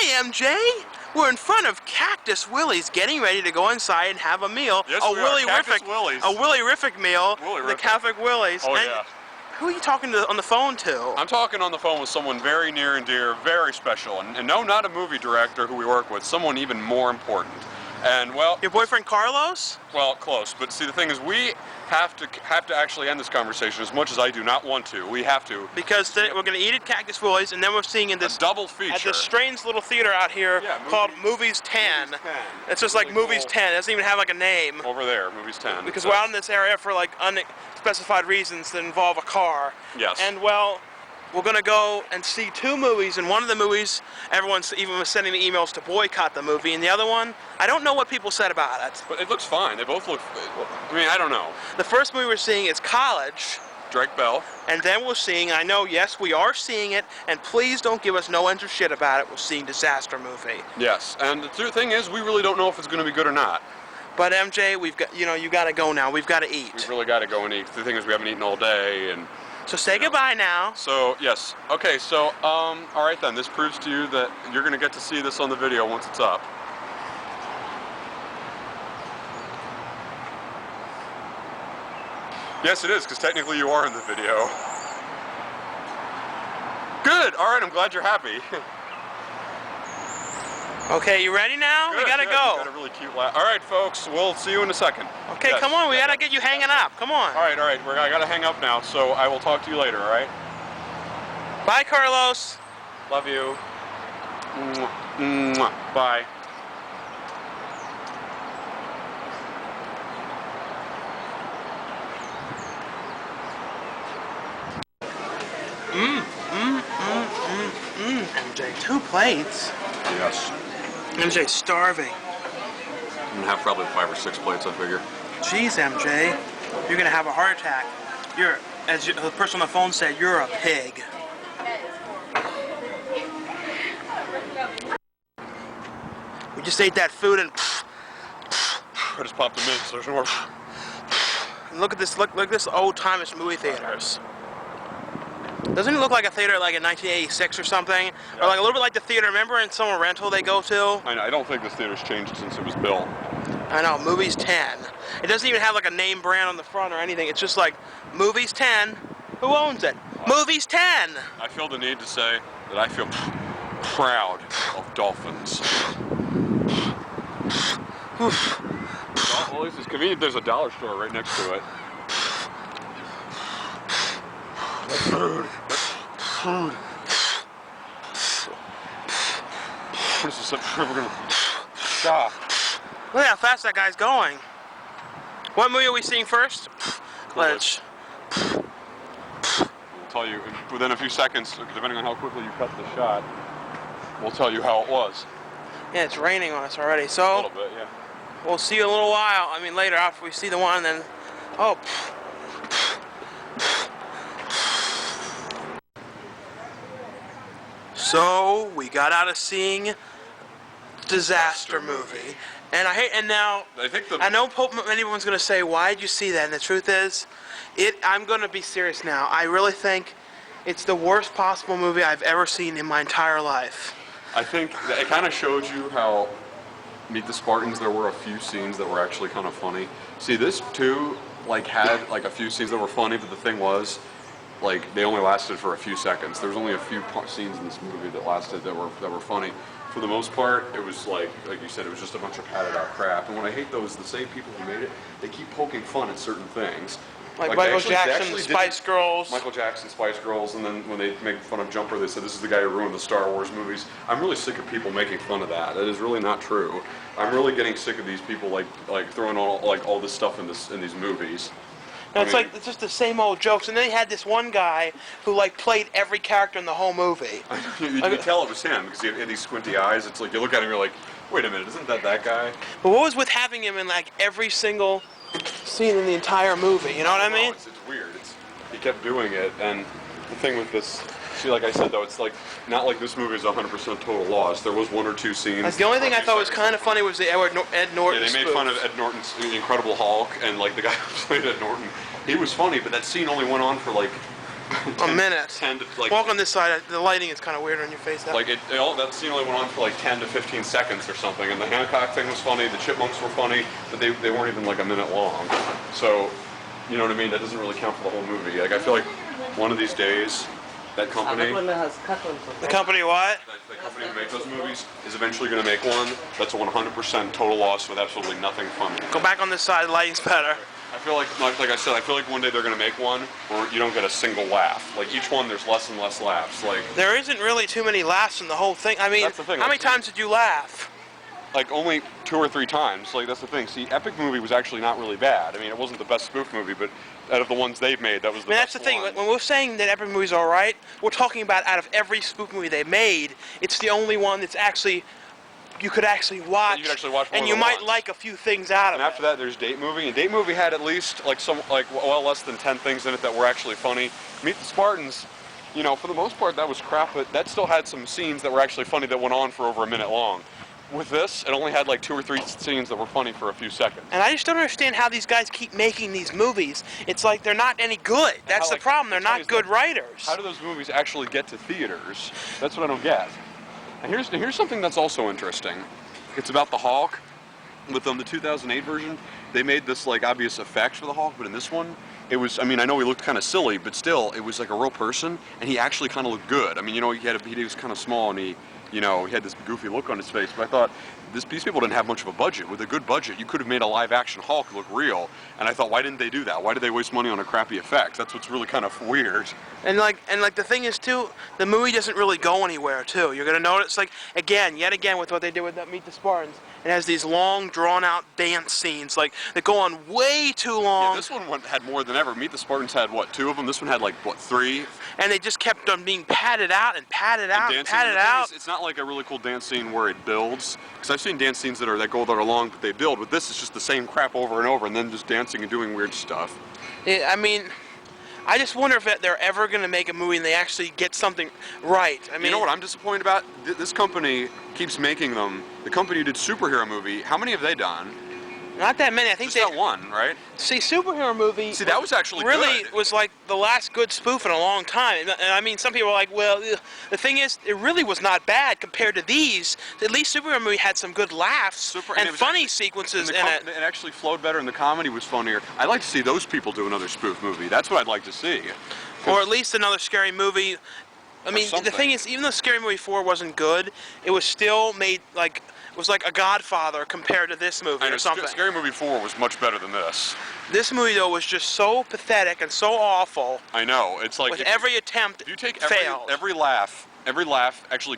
Hi, MJ. We're in front of Cactus Willie's, getting ready to go inside and have a meal. Yes, a we are. Cactus Willie's. Willie's. A Willie-rific meal. Willie-rific. The Catholic Willie's. Oh, and yeah. who are you talking to on the phone to? I'm talking on the phone with someone very near and dear, very special. And no, not a movie director who we work with, someone even more important. And, well... Your boyfriend Carlos? Well, close. But see, the thing is, we have to actually end this conversation as much as I do not want to. We have to. Because we're going to eat at Cactus Willie's, and then we're seeing in this... A double feature. At this strange little theater out here called Movies 10. Movies 10. It's just really like Movies cool. 10. It doesn't even have like a name. Over there, Movies 10. Because we're out in this area for like unspecified reasons that involve a car. Yes. And well, we're going to go and see two movies, and one of the movies, everyone's even was sending me emails to boycott the movie, and the other one, I don't know what people said about it. But it looks fine. They both look... I mean, I don't know. The first movie we're seeing is College. Drake Bell. And then we're seeing, I know, yes, we are seeing it, and please don't give us no end of shit about it, we're seeing Disaster Movie. Yes, and the thing is, we really don't know if it's going to be good or not. But MJ, we've got, you know, you got to go now. We've got to eat. We've really got to go and eat. The thing is, we haven't eaten all day, and... So say goodbye now. So, yes. Okay, so, all right then. This proves to you that you're going to get to see this on the video once it's up. Yes, it is, because technically you are in the video. Good! All right, I'm glad you're happy. Okay, you ready now? Good, we gotta good. go. You got a really cute laugh. All right, folks, we'll see you in a second. Okay, yes. Come on, we gotta get you hanging up. Come on. All right, I gotta hang up now, so I will talk to you later, all right? Bye, Carlos. Love you. Mwah. Mwah. Bye. MJ, 2 plates. Yes. MJ's starving. I'm gonna have probably 5 or 6 plates, I figure. Jeez, MJ, you're gonna have a heart attack. You're, as the person on the phone said, you're a pig. We just ate that food and I just popped them in, so there's more. look at this, look at this old-timeish movie theaters. Doesn't it look like a theater like in 1986 or something? Yeah. Or like a little bit like the theater, remember in summer rental they go to? I know, I don't think this theater's changed since it was built. I know, Movies 10. It doesn't even have like a name brand on the front or anything. It's just like, Movies 10. Who owns it? Movies 10! I feel the need to say that I feel proud of dolphins. Well, this is convenient. There's a dollar store right next to it. Food. Food. This is something we're gonna stop. Look how fast that guy's going. What movie are we seeing first? Let's. We'll tell you within a few seconds, depending on how quickly you cut the shot. We'll tell you how it was. Yeah, it's raining on us already, so. A little bit, yeah. We'll see you in a little while. I mean, later after we see the one, then. Oh. So we got out of seeing Disaster Movie, and now I know anyone's gonna say, why did you see that? And the truth is, I'm gonna be serious now. I really think it's the worst possible movie I've ever seen in my entire life. I think it kind of showed you how Meet the Spartans, there were a few scenes that were actually kind of funny. See, this too, like, had like a few scenes that were funny, but the thing was, like, they only lasted for a few seconds. There was only a few scenes in this movie that lasted that were funny. For the most part, it was like you said, it was just a bunch of padded out crap. And what I hate though is the same people who made it, they keep poking fun at certain things. Like Michael Jackson, Spice Girls. Michael Jackson, Spice Girls, and then when they make fun of Jumper, they said this is the guy who ruined the Star Wars movies. I'm really sick of people making fun of that. That is really not true. I'm really getting sick of these people like throwing all this stuff in these movies. No, it's just the same old jokes, and then he had this one guy who like played every character in the whole movie. You can tell it was him because he had these squinty eyes. It's like you look at him, you're like, wait a minute, isn't that guy? But what was with having him in like every single scene in the entire movie? You know what I mean? It's weird. He kept doing it, and the thing with this, see, like I said though, it's like not like this movie is 100% total loss. There was 1 or 2 scenes. That's the only thing I thought was kind of funny was the Ed Norton. Yeah, they made fun of Ed Norton's Incredible Hulk, and like the guy who played Ed Norton, he was funny, but that scene only went on for like A minute. 10 to like. Walk on this side. The lighting is kind of weird on your face. Like that scene only went on for like 10 to 15 seconds or something, and the Hancock thing was funny. The Chipmunks were funny, but they weren't even like a minute long. So, you know what I mean? That doesn't really count for the whole movie. Like I feel like one of these days, that company. The company what? The company who makes those movies is eventually going to make one that's a 100% total loss with absolutely nothing funny. Go back on this side. The lighting's better. I feel like I said, I feel like one day they're going to make one where you don't get a single laugh. Like each one, there's less and less laughs. Like there isn't really too many laughs in the whole thing. I mean, that's the thing. How many times did you laugh? Like only 2 or 3 times. Like that's the thing. See, Epic movie was actually not really bad. I mean, it wasn't the best spoof movie, but out of the ones they've made, that was the best. That's the thing. When we're saying that Epic movies are alright, we're talking about out of every spoof movie they made, it's the only one that's actually. You could actually watch, and you might like a few things out of it. And after that, there's Date Movie, and Date Movie had at least well less than 10 things in it that were actually funny. Meet the Spartans, you know, for the most part that was crap, but that still had some scenes that were actually funny that went on for over a minute long. With this, it only had like 2 or 3 scenes that were funny for a few seconds. And I just don't understand how these guys keep making these movies. It's like they're not any good. That's the problem. They're not good writers. How do those movies actually get to theaters? That's what I don't get. And here's something that's also interesting. It's about the Hulk. With the 2008 version, they made this like obvious effect for the Hulk, but in this one, it was. I mean, I know he looked kind of silly, but still, it was like a real person, and he actually kind of looked good. I mean, you know, he was kind of small, and he had this goofy look on his face. But I thought these people didn't have much of a budget. With a good budget, you could have made a live-action Hulk look real. And I thought, why didn't they do that? Why did they waste money on a crappy effect? That's what's really kind of weird. And the thing is too, the movie doesn't really go anywhere too. You're gonna notice, like yet again with what they did with Meet the Spartans. It has these long, drawn-out dance scenes, like that go on way too long. Yeah, this one had more than ever. Meet the Spartans had what, 2 of them? This one had like what, 3? And they just kept on being padded out and padded out and padded out. It's not like a really cool dance scene where it builds, because I've seen dance scenes that are long, but they build. With this, it's just the same crap over and over, and then just dancing and doing weird stuff. Yeah, I mean, I just wonder if they're ever going to make a movie and they actually get something right. I mean, you know what I'm disappointed about? This company keeps making them. The company who did superhero movie, how many have they done? Not that many. I think just that one, right? See, superhero movie. See, that was actually really good. Was like the last good spoof in a long time. And I mean, some people are like, well, the thing is, it really was not bad compared to these. At least superhero movie had some good laughs and funny sequences in it. It actually flowed better, and the comedy was funnier. I'd like to see those people do another spoof movie. That's what I'd like to see. Or at least another scary movie. I mean, the thing is, even though Scary Movie 4 wasn't good, it was still made like. It was like a Godfather compared to this movie or something. Scary Movie 4 was much better than this. This movie, though, was just so pathetic and so awful. I know. It's like... With every attempt, if you take failed. Every laugh, actual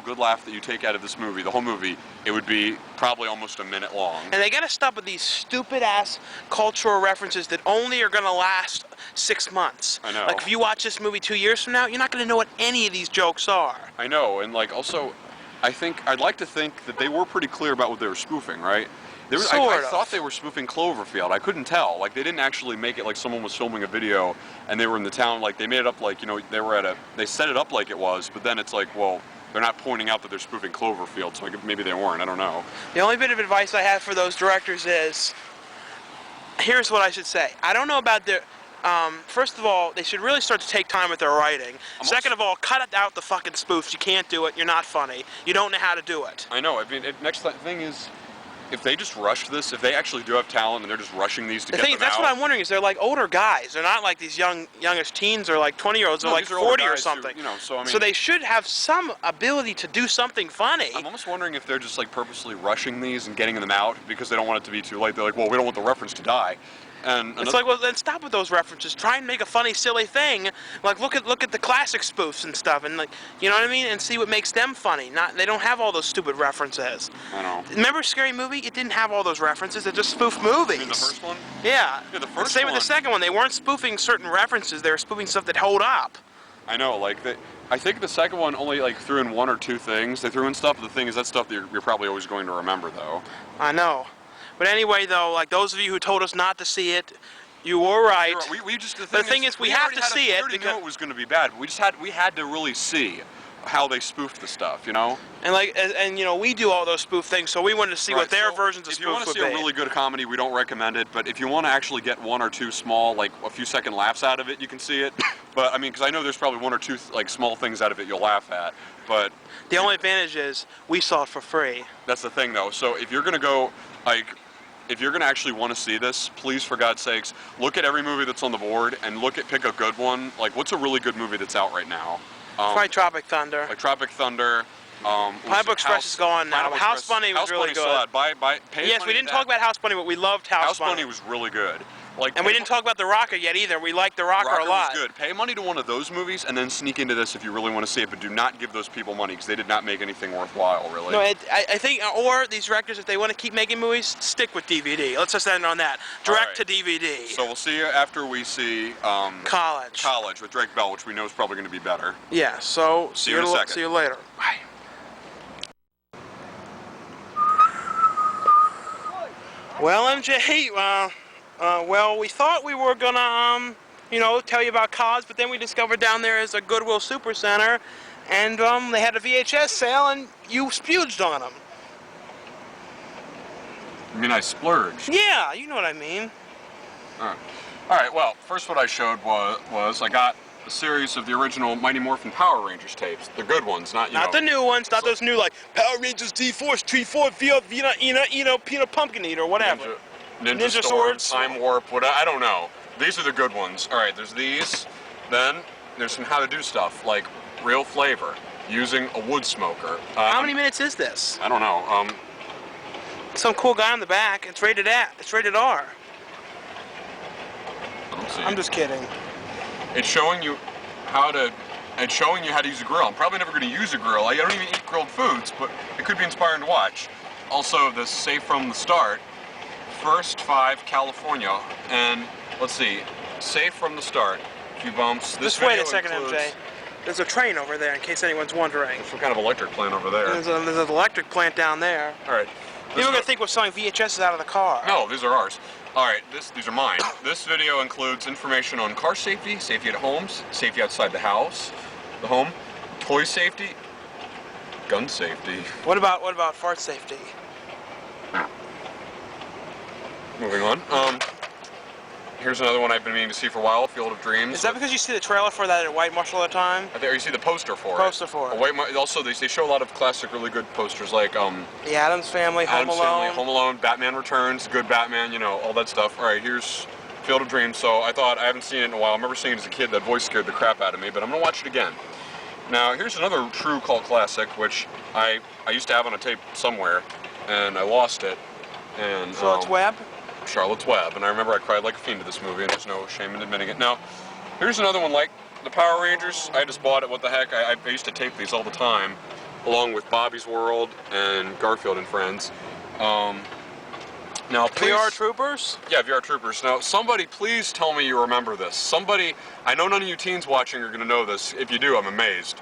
good laugh that you take out of this movie, the whole movie, it would be probably almost a minute long. And they gotta stop with these stupid-ass cultural references that only are gonna last 6 months. I know. Like, if you watch this movie 2 years from now, you're not gonna know what any of these jokes are. I know, and like, also... I'd like to think that they were pretty clear about what they were spoofing, right? I thought they were spoofing Cloverfield. I couldn't tell. Like, they didn't actually make it like someone was filming a video and they were in the town. Like, they made it up like, you know, they set it up like it was, but then it's like, well, they're not pointing out that they're spoofing Cloverfield, so maybe they weren't. I don't know. The only bit of advice I have for those directors is, here's what I should say. I don't know about their... first of all, they should really start to take time with their writing. Second of all, cut out the fucking spoofs. You can't do it. You're not funny. You don't know how to do it. I know. I mean, next thing is, if they just rushed this, if they actually do have talent and they're just rushing these to get them out. That's what I'm wondering, is they're like older guys. They're not like these youngish teens or like 20-year-olds. They're like 40 or something. So they should have some ability to do something funny. I'm almost wondering if they're just like purposely rushing these and getting them out because they don't want it to be too late. They're like, well, we don't want the reference to die. And it's like, well, then stop with those references. Try and make a funny, silly thing. Like, look at the classic spoofs and stuff, and like, you know what I mean, and see what makes them funny. They don't have all those stupid references. I know. Remember Scary Movie? It didn't have all those references. They're just spoof movies. You mean the first one? Yeah. Yeah, the first same one. with the second one. They weren't spoofing certain references. They were spoofing stuff that hold up. I know. Like I think the second one only like threw in 1 or 2 things. They threw in stuff. But the thing is, that stuff that you're probably always going to remember, though. I know. But anyway, though, like those of you who told us not to see it. You were right. We just, the thing is, we have to see it. We already knew it was going to be bad. We had to really see how they spoofed the stuff, you know? And like, and you know, we do all those spoof things, so we wanted to see what their versions of spoof would be. If you want to see a really good comedy, we don't recommend it. But if you want to actually get one or two small, like a few second laughs out of it, you can see it. But I mean, because I know there's probably one or two like small things out of it you'll laugh at. But the only advantage is we saw it for free. That's the thing, though. So if you're gonna go, like, if you're gonna actually want to see this, please, for God's sakes, look at every movie that's on the board and pick a good one. Like, what's a really good movie that's out right now? Probably Tropic Thunder. Like Tropic Thunder. Pineapple Express is gone now. House Bunny was really good. Yes, we didn't talk about House Bunny, but we loved House Bunny. House Bunny was really good. Like, and we didn't talk about The Rocker yet either. We liked The Rocker a lot. Was good. Pay money to one of those movies and then sneak into this if you really want to see it, but do not give those people money because they did not make anything worthwhile, really. No, I think, or these directors, if they want to keep making movies, stick with DVD. Let's just end on that. Direct to DVD. So we'll see you after we see College with Drake Bell, which we know is probably going to be better. Yeah, so see you in a second. See you later. Bye. Well, MJ, well, we thought we were gonna, you know, tell you about College, but then we discovered down there is a Goodwill Super Center, and they had a VHS sale, and you splurged on them. You mean I splurged? Yeah, you know what I mean. All right. Well, first what I showed was I got a series of the original Mighty Morphin Power Rangers tapes, the good ones, not the new ones, not those new like Power Rangers D-Force, Tree Force, Peanut Pumpkin Eater, whatever. Ninja Swords, Time Warp, I don't know. These are the good ones. All right, there's these. Then there's some how to do stuff like real flavor using a wood smoker. How many minutes is this? I don't know. Some cool guy on the back. It's rated R. I'm just kidding. It's showing you how to use a grill. I'm probably never going to use a grill. I don't even eat grilled foods, but it could be inspiring to watch. Also, the Safe from the Start, First 5 California, and let's see, Safe from the Start. A few bumps. Just wait a second, MJ. There's a train over there, in case anyone's wondering. There's some kind of electric plant over there. There's an electric plant down there. All right. People are going to think we're selling VHSs out of the car. No, these are ours. All right, these are mine. This video includes information on car safety, safety at homes, safety outside the house, the home, toy safety, gun safety. What about fart safety? Moving on. Here's another one I've been meaning to see for a while, Field of Dreams. Is that because you see the trailer for that at White Marshall all the time? There you see the poster for it. Also, they show a lot of classic, really good posters like The Addams Family, Home Alone, Batman Returns, Good Batman, you know, all that stuff. All right, here's Field of Dreams. So I thought, I haven't seen it in a while. I remember seeing it as a kid. That voice scared the crap out of me, but I'm gonna watch it again. Now, here's another true cult classic, which I used to have on a tape somewhere, and I lost it. And Charlotte's Web? Charlotte's Web, and I remember I cried like a fiend to this movie, and there's no shame in admitting it. Now, here's another one like the Power Rangers. I just bought it. What the heck? I used to tape these all the time, along with Bobby's World and Garfield and Friends. Now, please, VR Troopers? Yeah, VR Troopers. Now, somebody please tell me you remember this. Somebody, I know none of you teens watching are going to know this. If you do, I'm amazed.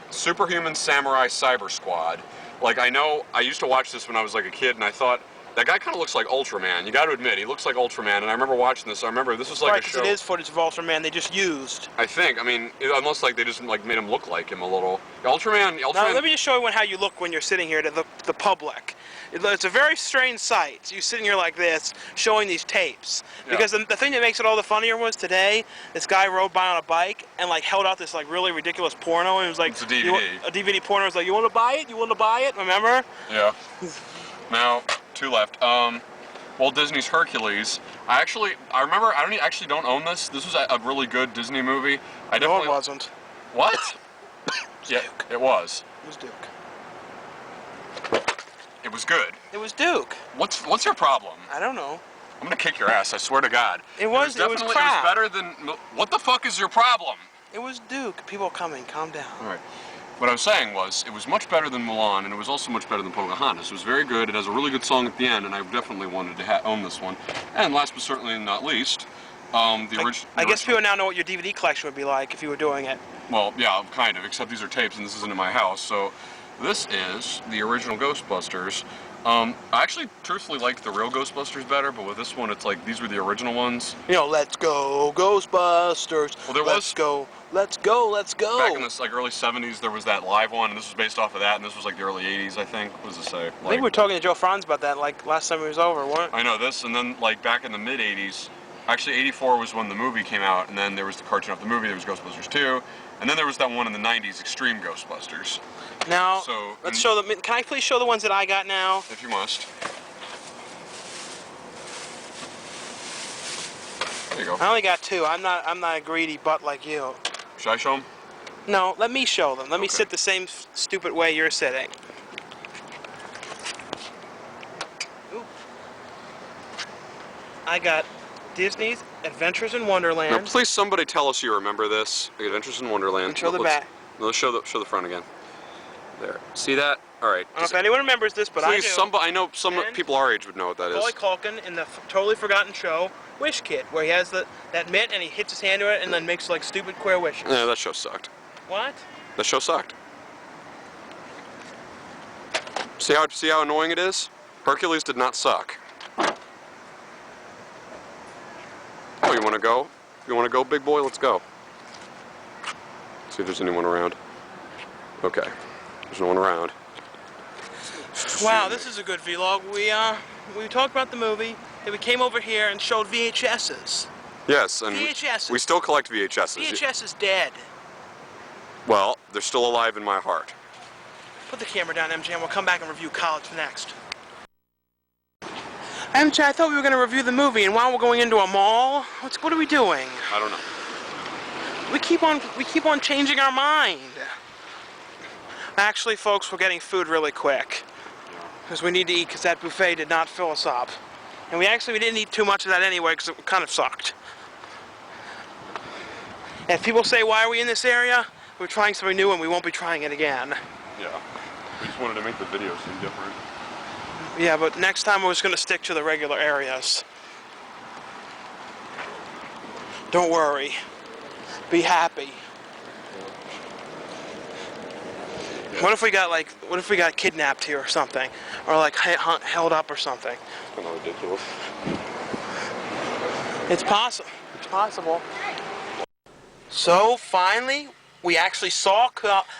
Superhuman Samurai Cyber Squad. Like, I know, I used to watch this when I was like a kid, and I thought, that guy kind of looks like Ultraman. You got to admit, he looks like Ultraman. And I remember watching this. I remember this was like a show. Right, because it is footage of Ultraman they just used. I think. I mean, unless like they just like made him look like him a little. Ultraman. Now let me just show you how you look when you're sitting here to the public. It's a very strange sight. So you're sitting here like this, showing these tapes. Because the thing that makes it all the funnier was today, this guy rode by on a bike and like held out this like really ridiculous porno, and it was like it's a DVD. A DVD porno. It was like, you want to buy it? You want to buy it? Remember? Yeah. Now. 2 left. Walt Disney's Hercules. I remember. I actually don't own this. This was a really good Disney movie. No, it wasn't. What? Yeah, Duke. it was. It was Duke. It was good. It was Duke. What's your problem? I don't know. I'm gonna kick your ass. I swear to God. It was crap. It was better than. What the fuck is your problem? It was Duke. People are coming. Calm down. All right. What I was saying was, it was much better than Mulan, and it was also much better than Pocahontas. It was very good. It has a really good song at the end, and I definitely wanted to own this one. And last but certainly not least, I guess people now know what your DVD collection would be like if you were doing it. Well, yeah, kind of, except these are tapes, and this isn't in my house. So this is the original Ghostbusters, I actually truthfully liked the real Ghostbusters better, but with this one, it's like these were the original ones. You know, let's go Ghostbusters. Well, there let's go, let's go, let's go. Back in the like early '70s, there was that live one, and this was based off of that, and this was like the early '80s, I think. What does it say? I think we were talking to Joe Franz about that like last time he was over, weren't we? I know this, and then like back in the mid '80s, actually '84 was when the movie came out, and then there was the cartoon of the movie. There was Ghostbusters 2, and then there was that one in the '90s, Extreme Ghostbusters. Now, So, let's show them. Can I please show the ones that I got now? If you must. There you go. I only got 2. I'm not a greedy butt like you. Should I show them? No, let me show them. Let me sit the same stupid way you're sitting. Ooh. I got Disney's Adventures in Wonderland. Now, please, somebody tell us you remember this. Adventures in Wonderland. And show the back. Let's show the front again. There. See that? All right. I don't know if anyone remembers this, but please, I do. I know some people our age would know what that is. Macaulay Culkin in the totally forgotten show Wish Kid, where he has that mitt and he hits his hand to it and then makes like stupid queer wishes. Yeah, that show sucked. What? That show sucked. See how annoying it is? Hercules did not suck. Oh, you want to go? You want to go, big boy? Let's go. See if there's anyone around. Okay. There's no one around. Wow, this is a good vlog. We talked about the movie, then we came over here and showed VHSs. Yes, and VHSs. we still collect VHSs. VHS is dead. Well, they're still alive in my heart. Put the camera down, MJ, and we'll come back and review College next. MJ, I thought we were going to review the movie, and while we're going into a mall, what are we doing? I don't know. We keep on changing our mind. Actually, folks, we're getting food really quick. Because we need to eat, because that buffet did not fill us up. And we didn't eat too much of that anyway, because it kind of sucked. And if people say, why are we in this area? We're trying something new and we won't be trying it again. Yeah. We just wanted to make the video seem different. Yeah, but next time we're just going to stick to the regular areas. Don't worry. Be happy. What if we got kidnapped here or something? Or like held up or something? It's kind of ridiculous. It's possible. It's possible. So finally, we actually saw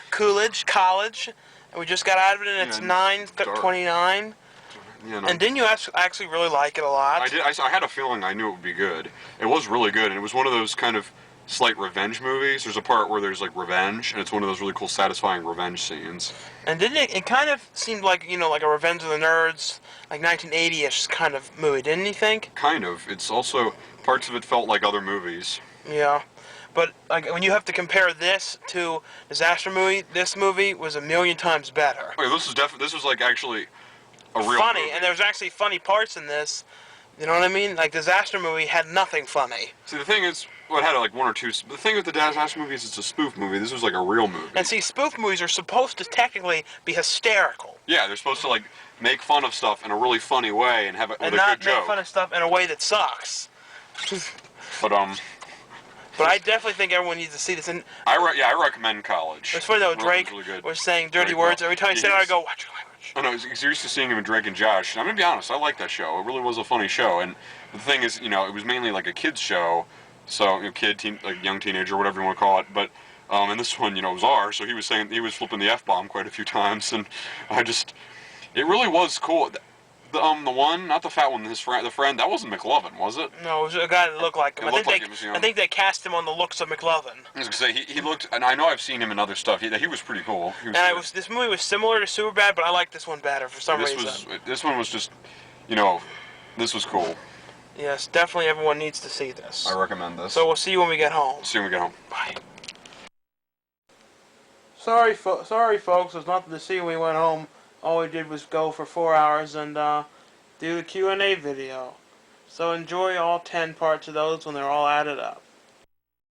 Coolidge College, and we just got out of it, and it's 9:29. Yeah, no. And didn't you actually really like it a lot? I did. I had a feeling I knew it would be good. It was really good, and it was one of those kind of slight revenge movies. There's a part where there's like revenge, and it's one of those really cool, satisfying revenge scenes. And didn't it kind of seemed like, like a Revenge of the Nerds, like 1980-ish kind of movie, didn't you think? Kind of. It's also, parts of it felt like other movies. Yeah. But like when you have to compare this to Disaster Movie, this movie was a million times better. Okay, this was like actually a real funny, movie. and there's actually funny parts in this. You know what I mean? Like Disaster Movie had nothing funny. See, the thing is, well, it had like one or two. The thing with the Disaster movies, it's a spoof movie. This was like a real movie. And see, spoof movies are supposed to technically be hysterical. Yeah, they're supposed to like make fun of stuff in a really funny way and have a good joke. And not make fun of stuff in a way that sucks. But I definitely think everyone needs to see this. And I recommend College. It's funny though, Drake was saying dirty words every time he said it. I go, watch your language. I know, he's used to seeing him in Drake and Josh. And I'm gonna be honest, I like that show. It really was a funny show. And the thing is, it was mainly like a kids show, so like young teenager, whatever you want to call it. But and this one, was R, so he was flipping the F-bomb quite a few times, and it really was cool. The one, not the fat one, the friend, that wasn't McLovin, was it? No, it was a guy that looked like him. I think they cast him on the looks of McLovin. I was gonna say he looked, and I know I've seen him in other stuff. He was pretty cool. This movie was similar to Superbad, but I liked this one better for some reason. This one was just, this was cool. Yes, definitely everyone needs to see this. I recommend this. So we'll see you when we get home. See you when we get home. Bye. Sorry, folks. There's nothing to see when we went home. All we did was go for 4 hours and do the Q&A video. So enjoy all 10 parts of those when they're all added up.